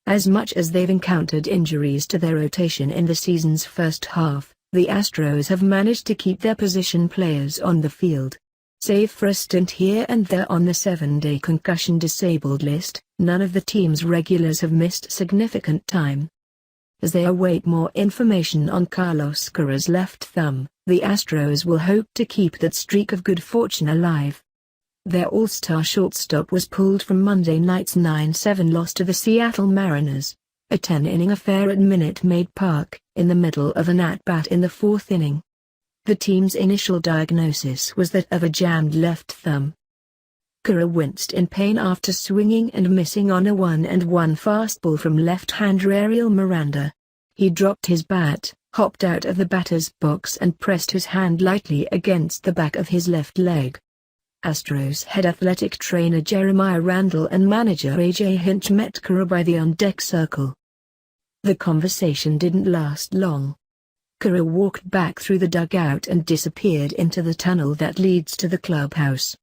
As much as they've encountered injuries to their rotation in the season's first half, the Astros have managed to keep their position players on the field. Save for a stint here and there on the 7-day concussion disabled list, none of the team's regulars have missed significant time. As they await more information on Carlos Correa's left thumb, the Astros will hope to keep that streak of good fortune alive. Their all-star shortstop was pulled from Monday night's 9-7 loss to the Seattle Mariners, a 10-inning affair at Minute Maid Park, in the middle of an at-bat in the fourth inning. The team's initial diagnosis was that of a jammed left thumb. Correa winced in pain after swinging and missing on a 1-1 fastball from left-hander Ariel Miranda. He dropped his bat, hopped out of the batter's box and pressed his hand lightly against the back of his left leg. Astros head athletic trainer Jeremiah Randall and manager Hinch met Correa by the on-deck circle. The conversation didn't last long. Correa walked back through the dugout and disappeared into the tunnel that leads to the clubhouse.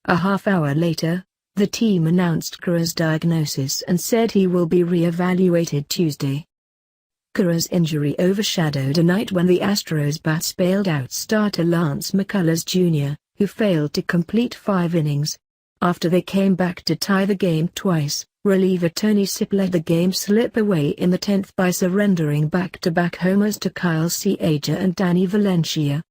A half-hour later, the team announced Correa's diagnosis and said he will be re-evaluated Tuesday. Correa's injury overshadowed a night when the Astros bats bailed out starter Lance McCullers Jr., who failed to complete 5 innings. After they came back to tie the game twice, reliever Tony Sipp let the game slip away in the 10th by surrendering back-to-back homers to Seager and Valencia.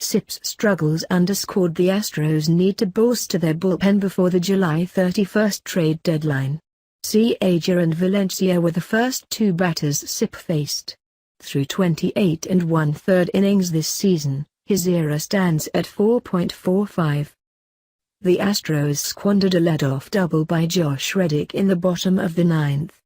Sipp's struggles underscored the Astros' need to bolster their bullpen before the July 31 trade deadline. Seager and Valencia were the first 2 batters Sipp faced. Through 28 1/3 innings this season, his ERA stands at 4.45. The Astros squandered a leadoff double by Josh Reddick in the bottom of the 9th.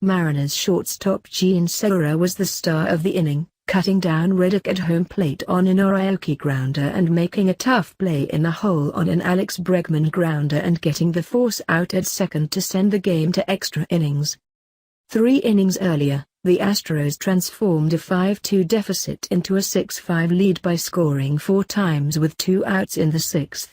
Mariners shortstop Gene Segura was the star of the inning, cutting down Reddick at home plate on an Oraoki grounder and making a tough play in the hole on an Alex Bregman grounder and getting the force out at second to send the game to extra innings. 3 innings earlier, the Astros transformed a 5-2 deficit into a 6-5 lead by scoring 4 times with 2 outs in the 6th.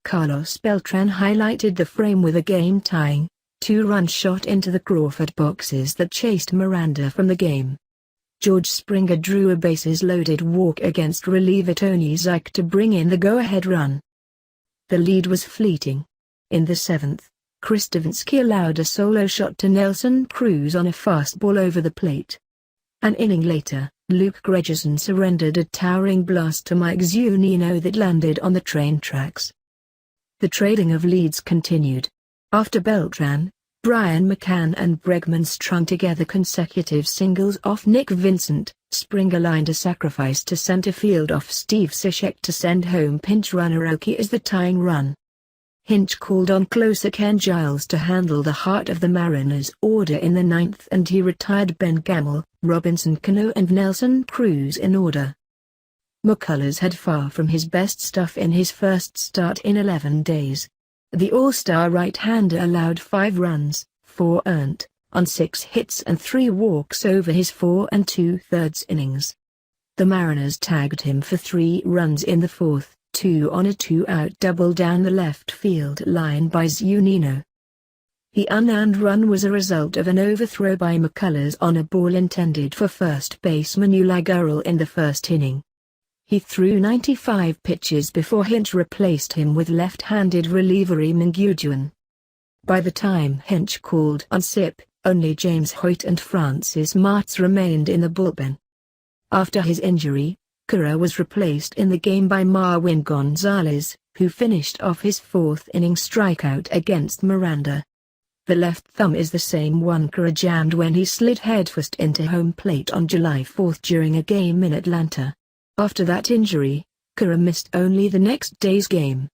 Carlos Beltran highlighted the frame with a game-tying, 2-run shot into the Crawford boxes that chased Miranda from the game. George Springer drew a bases-loaded walk against reliever Tony Sipp to bring in the go-ahead run. The lead was fleeting. In the 7th, Chris Davinsky allowed a solo shot to Nelson Cruz on a fastball over the plate. An inning later, Luke Gregerson surrendered a towering blast to Mike Zunino that landed on the train tracks. The trading of leads continued. After Beltran, Brian McCann and Bregman strung together consecutive singles off Nick Vincent, Springer lined a sacrifice to center field off Steve Cishek to send home pinch runner Oki as the tying run. Hinch called on closer Ken Giles to handle the heart of the Mariners' order in the 9th and he retired Ben Gamel, Robinson Cano and Nelson Cruz in order. McCullers had far from his best stuff in his first start in 11 days. The all-star right-hander allowed 5 runs, 4 earned, on 6 hits and 3 walks over his 4 2/3 innings. The Mariners tagged him for 3 runs in the 4th, 2 on a 2-out double down the left field line by Zunino. The unearned run was a result of an overthrow by McCullers on a ball intended for first baseman Uli Gurriel in the first inning. He threw 95 pitches before Hinch replaced him with left-handed reliever Mingujuan. By the time Hinch called on Sipp, only James Hoyt and Francis Martz remained in the bullpen. After his injury, Correa was replaced in the game by Marwin Gonzalez, who finished off his 4th inning strikeout against Miranda. The left thumb is the same one Correa jammed when he slid headfirst into home plate on July 4 during a game in Atlanta. After that injury, Correa missed only the next day's game.